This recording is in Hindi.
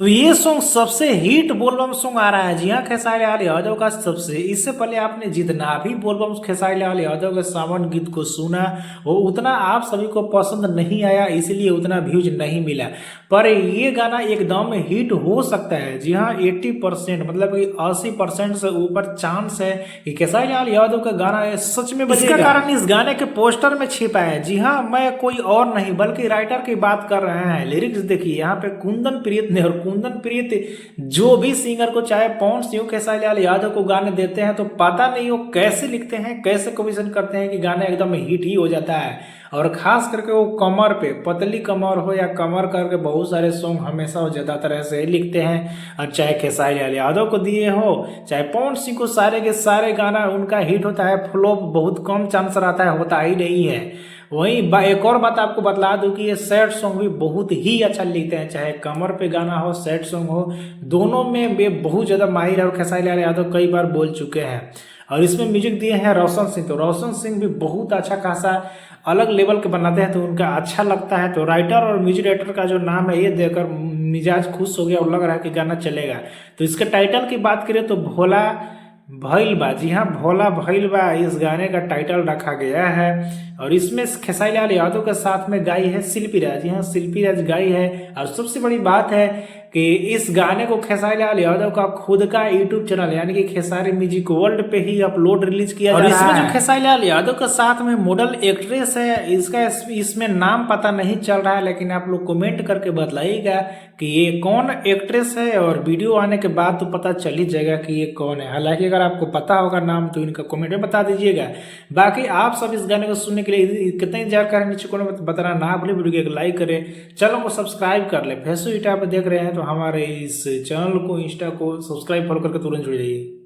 तो ये सॉन्ग सबसे हिट बोलबम सॉन्ग आ रहा है। जी हाँ, खेसारी लाल यादव का सबसे। इससे पहले आपने जितना भी बोलबम खेसारी लाल यादव के सावन गीत को सुना वो उतना आप सभी को पसंद नहीं आया, इसलिए उतना व्यूज नहीं मिला। पर ये गाना एकदम हिट हो सकता है। जी हाँ, 80% मतलब कि 80% से ऊपर चांस है कि खेसारी लाल यादव का गाना है सच में बजेगा। इसका कारण इस गाने के पोस्टर में छिपा है। जी हाँ, मैं कोई और नहीं बल्कि राइटर की बात कर रहे हैं। लिरिक्स देखिए यहाँ पे कुंदन प्रीत ने, और कुंदन प्रीत जो भी सिंगर को चाहे पवन सिंह खेसारी लाल यादव को गाने देते हैं तो पता नहीं वो कैसे लिखते हैं, कैसे कमीशन करते हैं कि गाना एकदम हिट ही हो जाता है। और खास करके वो कमर पे, पतली कमर हो या कमर करके बहुत सारे सॉन्ग हमेशा वो ज्यादातर ऐसे ही लिखते हैं। और चाहे खेसारी लाल यादव को दिए हो चाहे पवन सिंह को, सारे के सारे गाना उनका हिट होता है। फ्लॉप बहुत कम चांस रहता है, होता ही नहीं है। वहीं एक और बात आपको बतला दूं कि ये सैड सॉन्ग भी बहुत ही अच्छा लिखते हैं। चाहे कमर पे गाना हो, सैड सॉन्ग हो, दोनों में वे बहुत ज्यादा माहिर है। और खेसारी लाल यादव कई बार बोल चुके हैं। और इसमें म्यूजिक दिए हैं रोशन सिंह। तो रोशन सिंह भी बहुत अच्छा खासा अलग लेवल के बनाते हैं, तो उनका अच्छा लगता है। तो राइटर और म्यूजिक डायरेक्टर का जो नाम है ये देखकर मिजाज खुश हो गया और लग रहा है कि गाना चलेगा। तो इसके टाइटल की बात करें तो भोला भइल बा। जी हाँ, भोला भइल बा इस गाने का टाइटल रखा गया है। और इसमें खेसारी लाल यादव के साथ में गाई है शिल्पी राज। जी हाँ, शिल्पी राज गाई है। और सबसे बड़ी बात है कि इस गाने को खेसारी लाल यादव का खुद का यूट्यूब चैनल यानी कि खेसारी म्यूजिक वर्ल्ड पे ही अपलोड रिलीज किया जा रहा है। और इसमें जो खेसारी लाल यादव के साथ में मॉडल एक्ट्रेस है, इसका इसमें नाम पता नहीं चल रहा है, लेकिन आप लोग कमेंट करके बताइएगा कि ये कौन एक्ट्रेस है। और वीडियो आने के बाद तो पता चल ही जाएगा कि ये कौन है। हालांकि अगर आपको पता होगा नाम तो इनका कमेंट में बता दीजिएगा। बाकी आप सब इस गाने को सुनने के लिए कितने जानकारी नीचे कमेंट में बताना ना भूलें। वीडियो को लाइक करें, चैनल को सब्सक्राइब कर ले। फेसबुक इंस्टा पे देख रहे हैं तो हमारे इस चैनल को, इंस्टा को सब्सक्राइब फॉलो करके तुरंत जुड़ जाइए।